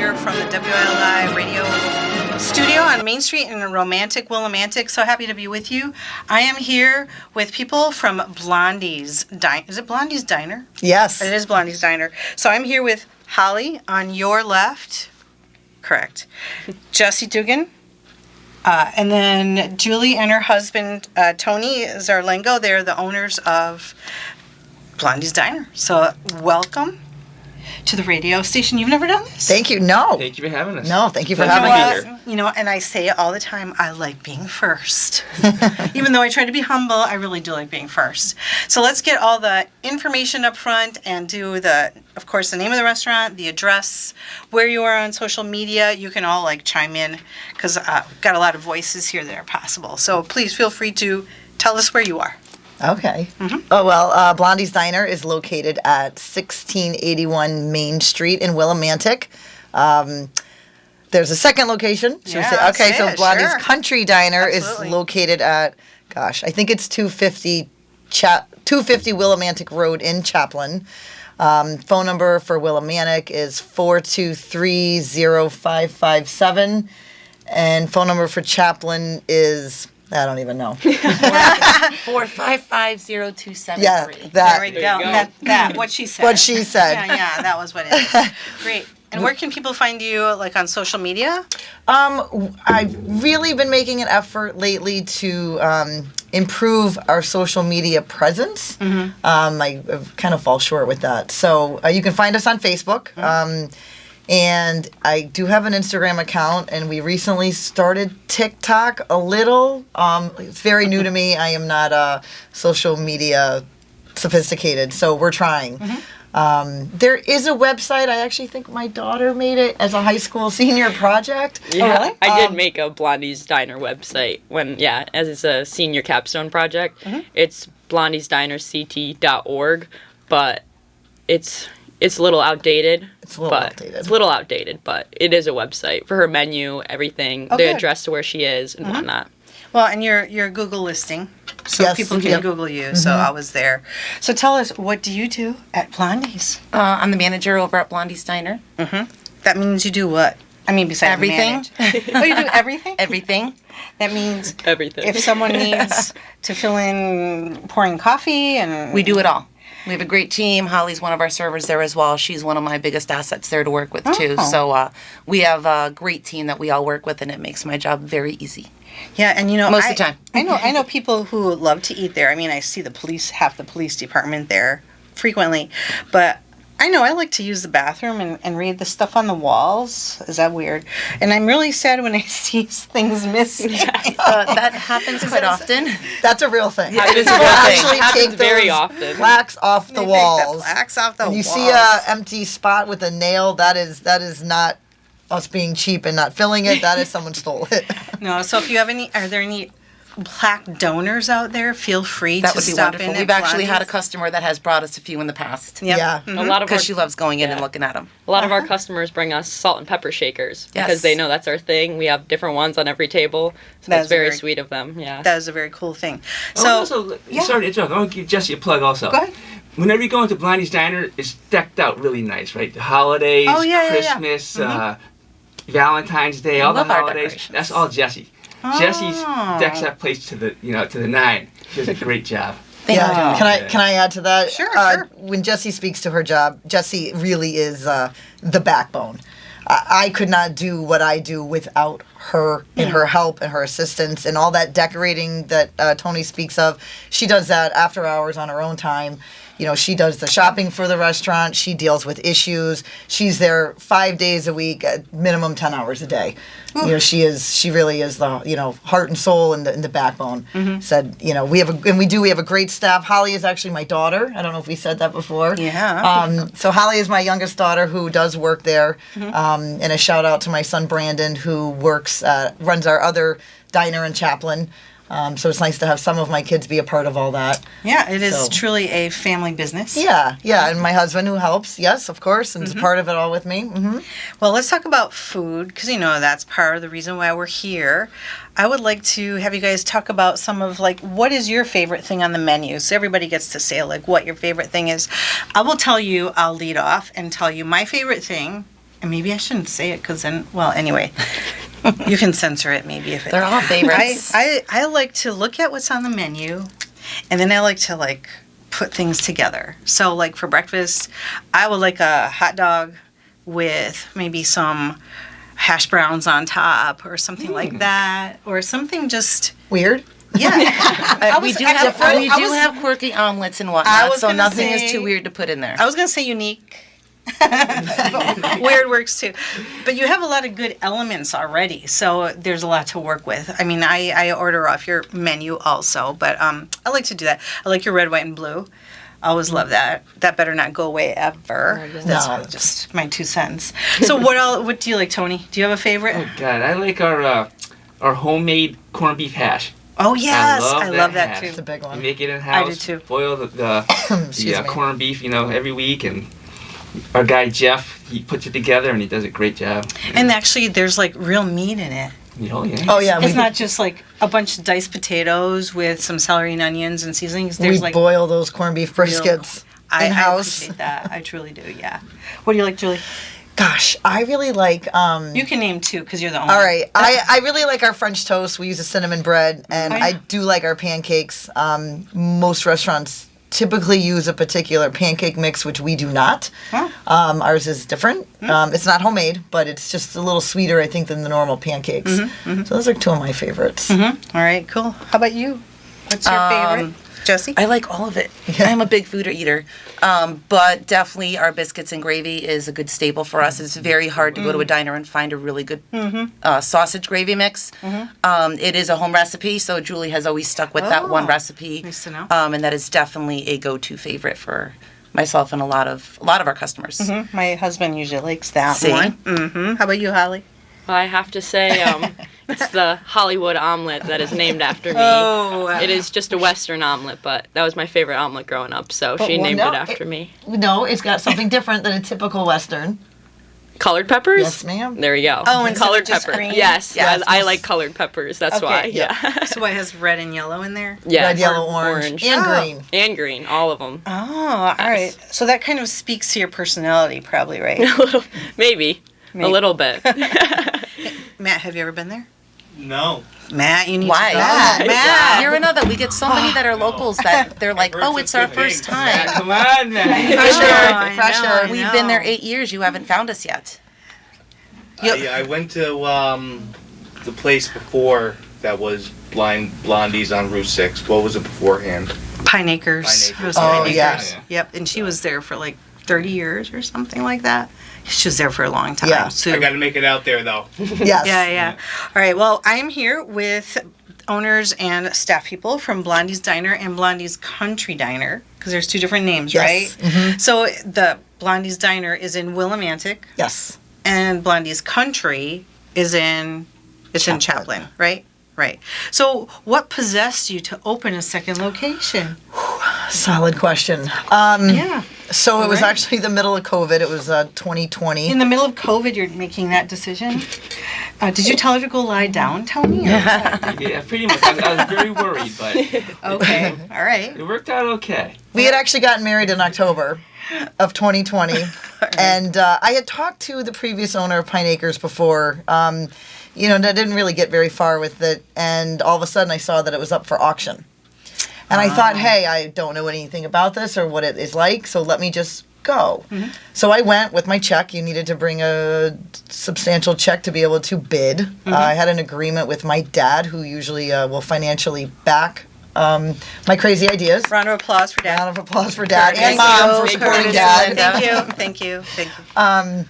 here from the WLI radio studio on Main Street in romantic Willimantic. So happy to be with you. I am here with people from Blondies. Is it Blondies Diner? Yes. It is Blondies Diner. So I'm here with Holly on your left. Correct. Jesse Dugan. And then Julie and her husband, Tony Zarlengo. They're the owners of Blondie's Diner. So welcome to the radio station. You've never done this? Thank you. No. Thank you for having us. No, thank you for Pleasure having to us. be here. You know, and I say it all the time, I like being first. Even though I try to be humble, I really do like being first. So let's get all the information up front and do of course, the name of the restaurant, the address, where you are on social media. You can all chime in because we've got a lot of voices here that are possible. So please feel free to tell us where you are. Okay. Mm-hmm. Oh, well, Blondie's Diner is located at 1681 Main Street in Willimantic. There's a second location. Yeah, okay, so Blondie's sure. Country Diner Absolutely. is located at, I think it's 250 Willimantic Road in Chaplin. Phone number for Willimantic is 423-0557. And phone number for Chaplin is... I don't even know. 4550273. Yeah, There that. we go. There you go. That, what she said. What she said. Yeah, that was what it is. Great. And where can people find you, on social media? I've really been making an effort lately to improve our social media presence. Mm-hmm. I kind of fall short with that. So you can find us on Facebook. Mm-hmm. And I do have an Instagram account, and we recently started TikTok a little. It's very new to me. I am not social media sophisticated, so we're trying. Mm-hmm. There is a website. I actually think my daughter made it as a high school senior project. Yeah, really? I did make a Blondie's Diner website as a senior capstone project. Mm-hmm. It's blondiesdinerct.org, but it's a little outdated. It's a little outdated. It's a little outdated, but it is a website for her menu, everything, Oh, the good. address to where she is and whatnot. Well, and you're Google listing, so Yes, people can yep. Google you. So I was there. So tell us, what do you do at Blondie's? I'm the manager over at Blondie's Diner. That means you do what? I mean, besides Everything. manage. Oh, you do everything? Everything. That means Everything. if someone needs to fill in pouring coffee and... We do it all. We have a great team. Holly's one of our servers there as well. She's one of my biggest assets there to work with, too. Oh. So we have a great team that we all work with, and it makes my job very easy. Yeah, and Most of the time. I know people who love to eat there. I mean, I see half the police department there frequently, but I know I like to use the bathroom and read the stuff on the walls. Is that weird? And I'm really sad when I see things missing. That happens quite often. That's a real thing. It is a People real thing. actually Happens take very those often. plaques off They the take walls. the plaques off the When you walls. see a empty spot with a nail, that is not us being cheap and not filling it. That is someone stole it. No, so if you have are there any plaque donors out there? Feel free That to would be stop wonderful. in. We've at actually had a Blondie's. customer that has brought us a few in the past. Yep. Yeah. A lot of our, Because she loves going in and looking at them. a lot of our customers bring us salt and pepper shakers because Yes. they know that's our thing. We have different ones on every table, so That that's is very very- sweet of them. Yeah. That is a very cool thing. Oh, So, also, sorry to interrupt. I want to give Jesse a plug also. Go ahead. Whenever you go into Blondie's Diner, it's decked out really nice, right? The holidays, Oh, yeah, yeah, yeah. Christmas, Valentine's Day, all the love our holidays. decorations. That's all Jesse. Jesse Oh. decks that place to the nine. She does a great job. Thank Yeah. you. Can I add to that? Sure, sure. When Jessie speaks to her job, Jessie really is the backbone. I could not do what I do without her and her help and her assistance and all that decorating that Tony speaks of. She does that after hours on her own time. You know, she does the shopping for the restaurant. She deals with issues. She's there 5 days a week, at minimum 10 hours a day. You know, she really is the, heart and soul and the backbone. Said, we have a great staff. Holly is actually my daughter. I don't know if we said that before. Yeah. So Holly is my youngest daughter who does work there. And a shout out to my son Brandon who runs our other diner in Chaplin. So it's nice to have some of my kids be a part of all that. Yeah, it is So- truly a family business. Yeah, and my husband who helps, yes, of course, and is a part of it all with me. Mm-hmm. Well, let's talk about food, because that's part of the reason why we're here. I would like to have you guys talk about some of, what is your favorite thing on the menu? So everybody gets to say, what your favorite thing is. I will tell you, I'll lead off and tell you my favorite thing and maybe I shouldn't say it because then, well, anyway, you can censor it maybe if it. They're all favorites. I like to look at what's on the menu, and then I like to like put things together. So like for breakfast, I would like a hot dog with maybe some hash browns on top or something like that, or something just Weird. yeah. We do have quirky omelets and whatnot, so gonna nothing say- is too weird to put in there. I was gonna say unique. Weird works too, but you have a lot of good elements already, so there's a lot to work with. I mean, I order off your menu also, but I like to do that. I like your red, white, and blue. I always love that. That better not go away ever. That's No. just my 2 cents. So what do you like, Tony? Do you have a favorite? Oh God, I like our homemade corned beef hash. Oh yes, I love that hash. too. It's a big We one. make it in house. I do too. Boil the Excuse me. corned beef, every week, and our guy Jeff, he puts it together and he does a great job. And actually, there's like real meat in it. Oh yeah. Oh yeah, It's not just like a bunch of diced potatoes with some celery and onions and seasonings. There's we like boil those corned beef briskets I in house. appreciate that. I truly do. Yeah. What do you like, Julie? Gosh, I really like. You can name 2 because you're the only. All right, I really like our French toast. We use a cinnamon bread, and Oh, yeah. I do like our pancakes. Most restaurants typically use a particular pancake mix, which we do not. Huh. Ours is different. It's not homemade, but it's just a little sweeter, I think, than the normal pancakes. So those are 2 of my favorites. All right. Cool. How about you? What's your favorite, Jesse? I like all of it. I'm a big food eater. But definitely our biscuits and gravy is a good staple for us. It's very hard to go to a diner and find a really good sausage gravy mix. It is a home recipe, so Julie has always stuck with that one Oh, recipe. nice to know. And that is definitely a go-to favorite for myself and a lot of our customers. My husband usually likes that See? one. Mm-hmm. How about you, Holly? Well, I have to say, it's the Hollywood omelet that is named after me. Oh, It is just a Western omelet, but that was my favorite omelet growing up, so she well, named no, it after me. No, it's got something different than a typical Western. Colored peppers? Yes, ma'am. There you go. Oh, instead of colored just pepper. green? Yes, Yes. I like colored peppers. That's Okay, why. yeah. Yeah. So it has red and yellow in there? Yeah. Red, yellow, orange, and Oh. green. And green, all of them. Oh, all right. So that kind of speaks to your personality, probably, right? Maybe. A little bit. Matt, have you ever been there? No. Matt, you need Why? to go. Matt. Matt. You're another. We get so many that are locals that they're like, heard oh, some it's our good first things. time. Come on, man. I know, Pressure. I We've know. been there 8 years. You haven't found us yet. I went to the place before that was Blondies on Route 6. What was it beforehand? Pine Acres. Pine Acres. It was Oh, Pine Acres. yes. Yep, and she was there for like 30 years or something like that. She was there for a long time. Yeah. So, I got to make it out there though. Yes. yeah. All right, well, I'm here with owners and staff people from Blondie's Diner and Blondie's Country Diner, because there's 2 different names, Yes. right? So the Blondie's Diner is in Willimantic, Yes. and Blondie's Country is in Chaplin, right? Right. So what possessed you to open a second location? Solid question. Yeah. So it was Right. actually the middle of COVID. It was 2020. In the middle of COVID, you're making that decision. Did you tell her to go lie down, Tony? Or- Yeah, pretty much. I was very worried, but Okay. All right. it worked out okay. We had actually gotten married in October of 2020, and I had talked to the previous owner of Pine Acres before. That didn't really get very far with it, and all of a sudden I saw that it was up for auction. And I thought, hey, I don't know anything about this or what it is like, so let me just go. So I went with my check. You needed to bring a substantial check to be able to bid. I had an agreement with my dad, who usually will financially back my crazy ideas. Round of applause for Dad. Round of applause for dad and Thank mom you. for Thank supporting you. dad. Thank you. Thank you.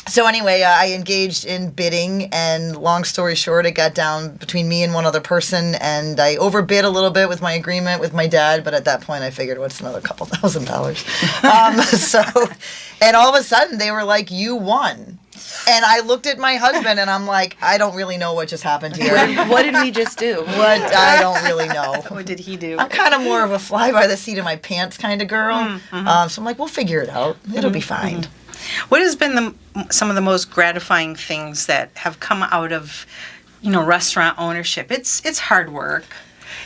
So anyway, I engaged in bidding, and long story short, it got down between me and one other person, and I overbid a little bit with my agreement with my dad, but at that point I figured, what's another couple $1,000? And all of a sudden they were like, you won. And I looked at my husband and I'm like, I don't really know what just happened here. What did we just do? What? I don't really know. What did he do? I'm kind of more of a fly by the seat of my pants kind of girl. So I'm like, we'll figure it out. It'll be fine. What has been some of the most gratifying things that have come out of, restaurant ownership? It's hard work.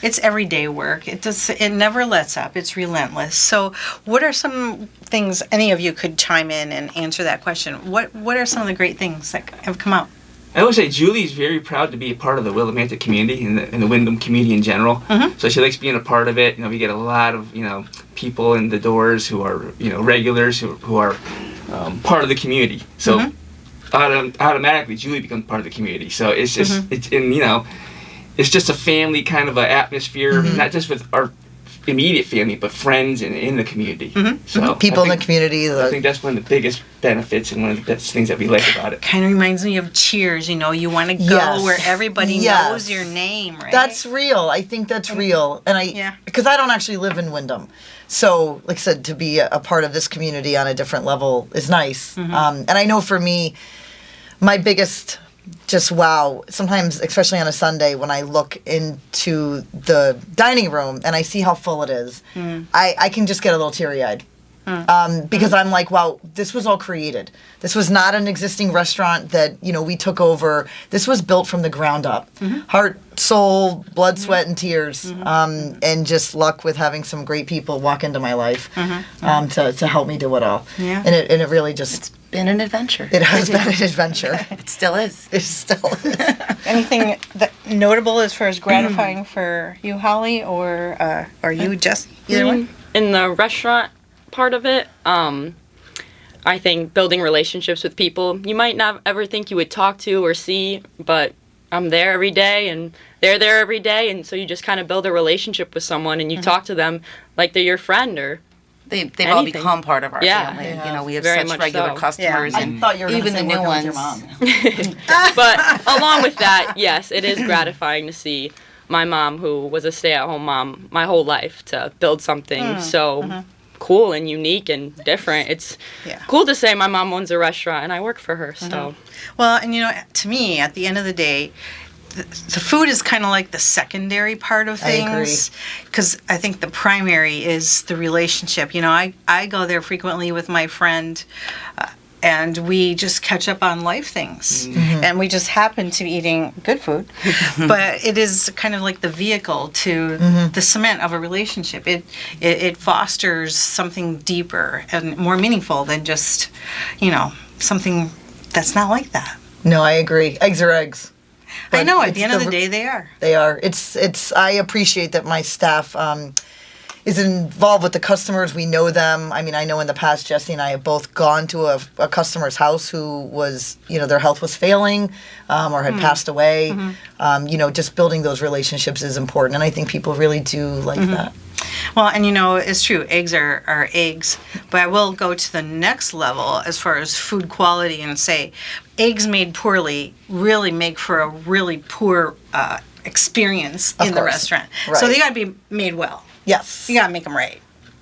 It's everyday work. It never lets up. It's relentless. So what are some things, any of you could chime in and answer that question? What are some of the great things that have come out? I would say Julie's very proud to be a part of the Willimantic community and the Wyndham community in general. Mm-hmm. So she likes being a part of it. We get a lot of people in the doors who are regulars who are part of the community. So automatically Julie becomes part of the community. So it's just it's just a family kind of an atmosphere, not just with our immediate family, but friends and in the community. So People in the community. I think that's one of the biggest benefits and one of the best things that we like about it. Kind of reminds me of Cheers. You want to go where everybody knows your name, right? That's real. I think that's real. And because I don't actually live in Wyndham. So, like I said, to be a part of this community on a different level is nice. And I know for me, my biggest wow, sometimes, especially on a Sunday, when I look into the dining room and I see how full it is, I can just get a little teary-eyed. Because I'm like, wow, this was all created. This was not an existing restaurant that, we took over. This was built from the ground up. Heart, soul, blood, sweat, and tears. And just luck with having some great people walk into my life to help me do it all. Yeah. And it really just... Been an adventure. It has been an adventure. It still is. It still is. Anything notable as far as gratifying for you, Holly, or you, Jess? Either one? In the restaurant part of it, I think building relationships with people you might not ever think you would talk to or see, but I'm there every day and they're there every day, and so you just kind of build a relationship with someone and you talk to them like they're your friend or They've all become part of our family. Yeah. We have Very such much regular so. customers, I and thought you were even the say new working with ones. your mom. But along with that, yes, it is gratifying to see my mom, who was a stay-at-home mom my whole life, to build something so cool and unique and different. It's cool to say my mom owns a restaurant and I work for her. So, Well, and to me, at the end of the day, the food is kind of like the secondary part of things. Because I think the primary is the relationship. I go there frequently with my friend, and we just catch up on life things. And we just happen to be eating good food. But it is kind of like the vehicle to the cement of a relationship. It fosters something deeper and more meaningful than just, something that's not like that. No, I agree. Eggs are eggs. I know. At it's the end of the day, they are. They are. It's. I appreciate that my staff is involved with the customers. We know them. I mean, I know in the past, Jesse and I have both gone to a customer's house who was, their health was failing or had passed away. Just building those relationships is important, and I think people really do like that. Well, and it's true, eggs are eggs, but I will go to the next level as far as food quality and say eggs made poorly really make for a really poor experience in the restaurant. Right. So they got to be made well. Yes. You got to make them right.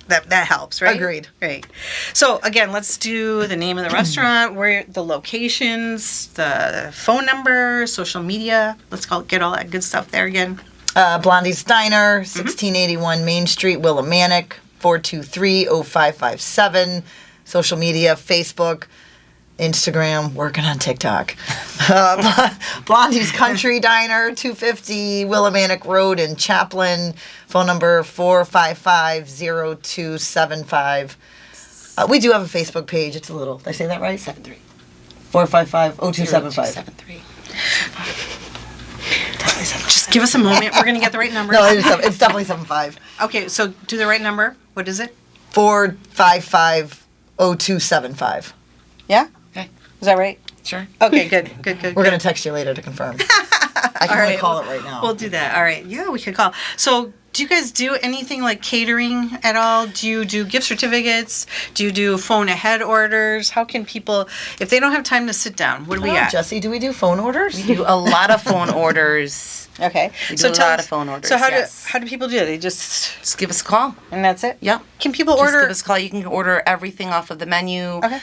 That helps, right? Agreed. Right. So again, let's do the name of the restaurant, where the locations, the phone number, social media. Let's get all that good stuff there again. Blondies Diner, 1681 Main Street, Willimantic, 423-0557. Social media, Facebook, Instagram, working on TikTok. Blondie's Country Diner, 250 Willimantic Road in Chaplin. Phone number 455-0275. We do have a Facebook page. It's a little, did I say that right? 73. 455-0275. 73. Just give us a moment. We're going to get the right number. No, it's definitely 75. Okay, so do the right number. What is it? 455-0275. Yeah? Okay. Is that right? Sure. Okay, good. We're going to text you later to confirm. I can only call it right now. We'll do that. All right. Yeah, we could call. So, do you guys do anything like catering at all? Do you do gift certificates? Do you do phone ahead orders? How can people, if they don't have time to sit down, what do we got? Jesse, do we do phone orders? We do a lot of phone orders. Okay. We do a lot of phone orders. So how yes. do people do it? They just give us a call. And that's it? Yep. Can people Just order? give us a call. You can order everything off of the menu. Okay.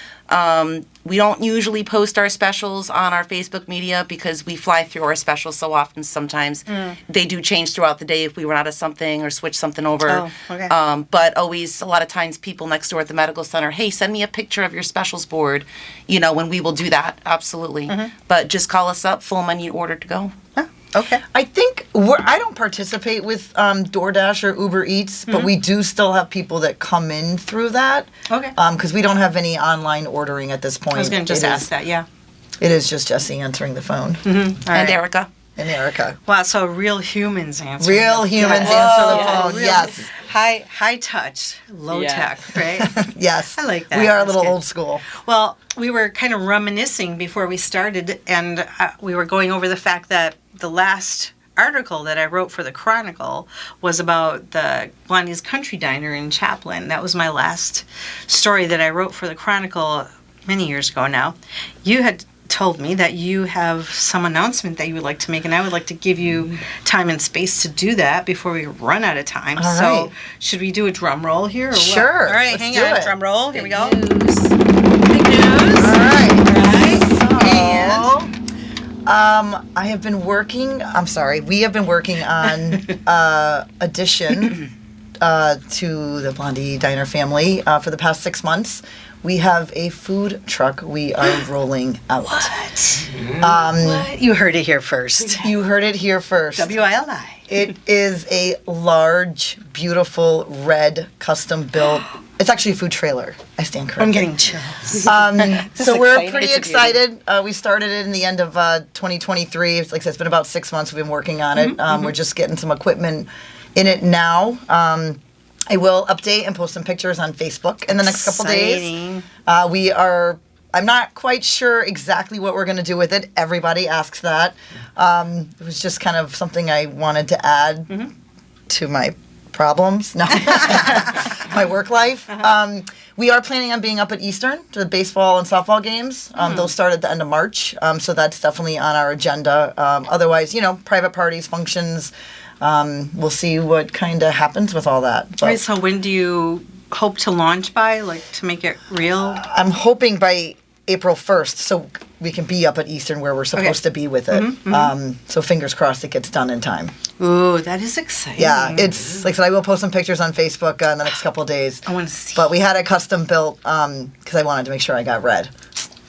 We don't usually post our specials on our Facebook media because we fly through our specials so often. Sometimes they do change throughout the day if we run out of something or switch something over. Oh, okay. But always, a lot of times, people next door at the medical center, hey, send me a picture of your specials board. When we will do that, absolutely. But just call us up, full menu order to go. Okay. I think I don't participate with DoorDash or Uber Eats, but we do still have people that come in through that. Okay. Because we don't have any online ordering at this point. I was going to just ask that, yeah. It is just Jesse answering the phone All And right. Erica. and Erica. Wow, so real humans answer. Real humans answer the phone. Yes. High touch, low Yeah. tech, right? Yes. I like that. We are a That's little good. old school. Well, we were kind of reminiscing before we started, and we were going over the fact that the last article that I wrote for the Chronicle was about the Blondies Country Diner in Chaplin. That was my last story that I wrote for the Chronicle many years ago now. You had told me that you have some announcement that you would like to make, and I would like to give you time and space to do that before we run out of time. All So right. should we do a drum roll here? Or what? Sure. All right, Let's hang do on. it. Drum roll. Here we go. News. Big news. All right. Right. I have been working, we have been working on addition to the Blondie Diner family for the past 6 months. We have a food truck we are rolling out. What? You heard it here first. You heard it here first. WILI. It is a large, beautiful, red, custom-built. It's actually a food trailer. I stand corrected. I'm getting chills. So we're exciting. pretty It's a beauty. excited. We started it in the end of 2023. It's like I said, it's been about 6 months we've been working on it. We're just getting some equipment in it now. I will update and post some pictures on Facebook in the next couple days. Exciting. I'm not quite sure exactly what we're going to do with it. Everybody asks that. It was just kind of something I wanted to add to my problems, no, my work life. We are planning on being up at Eastern to the baseball and softball games. Those start at the end of March, so that's definitely on our agenda. Otherwise, private parties, functions, we'll see what kind of happens with all that. But Right, so when do you hope to launch by, like to make it real? I'm hoping by April 1st, so we can be up at Eastern where we're supposed to be with it. So fingers crossed it gets done in time. Ooh, that is exciting. Yeah, it's like I said, I will post some pictures on Facebook in the next couple of days. I want to see. But we had it custom built because I wanted to make sure I got red.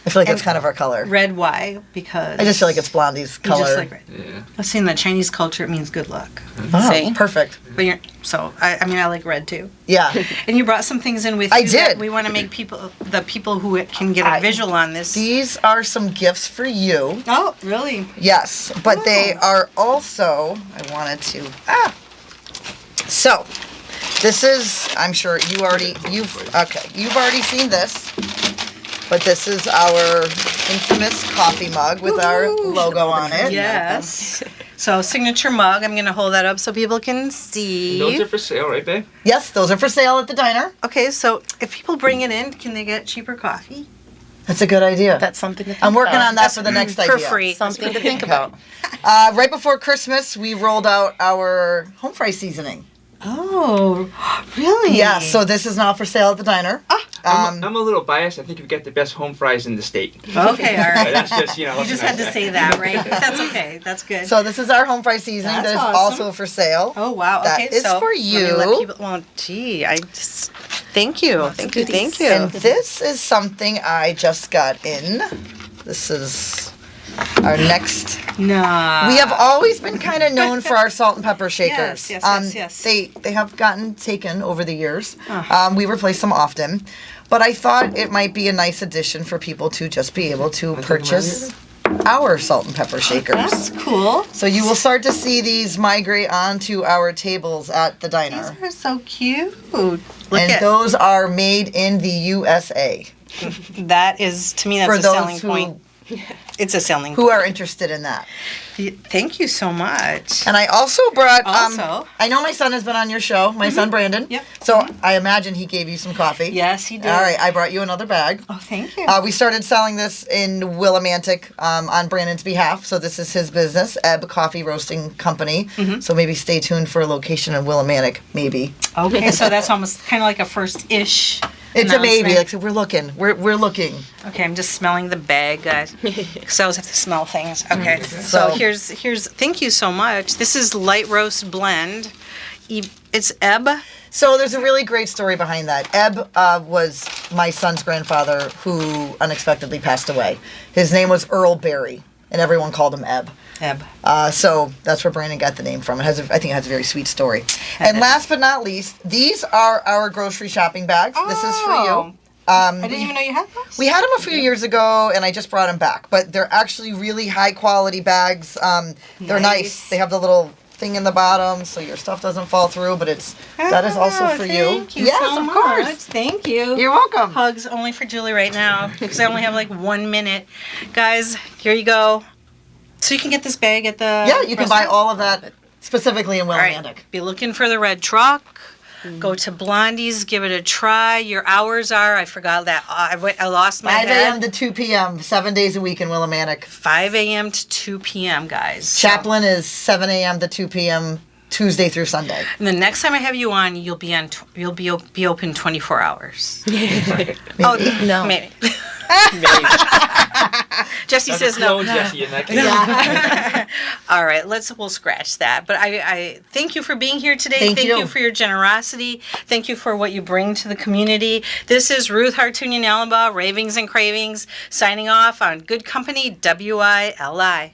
I feel like it's kind of our color. Red, why? Because I just feel like it's Blondie's you color. just like red. Yeah. I've seen the Chinese culture, it means good luck. Oh, See? perfect. But I like red too. Yeah. And you brought some things in with I you that did. we want to make the people who can get a visual on this. These are some gifts for you. Oh, really? Yes, but they are also, I wanted to, So, this is, I'm sure you've already seen this, but this is our infamous coffee mug with our logo on it. Yes. So signature mug. I'm going to hold that up so people can see. Those are for sale, right, babe? Yes, those are for sale at the diner. Okay, so if people bring it in, can they get cheaper coffee? That's a good idea. That's something to think I'm working about. on that for the next idea. For free. Something to think about. Right before Christmas, we rolled out our home fry seasoning. Oh, really? Yeah, so this is now for sale at the diner. I'm a little biased. I think we've got the best home fries in the state. Okay, all right. That's just, You just had to say that, right? That's okay. That's good. So this is our home fry seasoning That's that is awesome. also for sale. Oh wow! That Okay, is so for let me you. let people- well, gee, I just thank you, thank you, thank you. And this is something I just got in. This is our next. Nah. We have always been kind of known for our salt and pepper shakers. Yes. They have gotten taken over the years. We replace them often. But I thought it might be a nice addition for people to just be able to purchase our salt and pepper shakers. That's cool. So you will start to see these migrate onto our tables at the diner. These are so cute. Look And at those are made in the USA. that. Is to me that's For a those selling who- point. It's a selling Who point. are interested in that. Thank you so much. And I also brought. Also? I know my son has been on your show. My son Brandon. Yep. So I imagine he gave you some coffee. Yes, he did. All right. I brought you another bag. Oh, thank you. We started selling this in Willimantic on Brandon's behalf. So this is his business, Ebb Coffee Roasting Company. So maybe stay tuned for a location in Willimantic. Maybe. Okay, so that's almost kind of like a first-ish. It's a maybe. announcement. Like so we're looking. We're looking. Okay, I'm just smelling the bag, guys. Because I always have to smell things. Okay, So- so here's. Thank you so much. This is light roast blend. It's Ebb. So there's a really great story behind that. Ebb was my son's grandfather who unexpectedly passed away. His name was Earl Berry. and everyone called him Eb. Eb. So that's where Brandon got the name from. I think it has a very sweet story. And last but not least, these are our grocery shopping bags. This is for you. I didn't even know you had those. We had them a few years ago, and I just brought them back. But they're actually really high quality bags. They're nice. They have the little thing in the bottom, so your stuff doesn't fall through. But that is also for you. Thank you Yes, so of much. course. Thank you. You're welcome. Hugs only for Julie right now because I only have like 1 minute. Guys, here you go. So you can get this bag at the Yeah, you can buy restaurant? all of that specifically in All right. Willimantic. Be looking for the red truck. Go to Blondies. Give it a try. Your hours are, I forgot that. I lost my 5 head. a.m. to 2 p.m., 7 days a week in Willimantic. 5 a.m. to 2 p.m., guys. Chaplain is 7 a.m. to 2 p.m. Tuesday through Sunday. And the next time I have you on, you'll be open 24 hours. Oh, No. maybe. Maybe. Jesse That's says a no. clone Jesse in that case. All right, we'll scratch that. But I thank you for being here today. Thank you. You for your generosity. Thank you for what you bring to the community. This is Ruth Hartunian Allenbaugh, Ravings and Cravings, signing off on Good Company, WILI.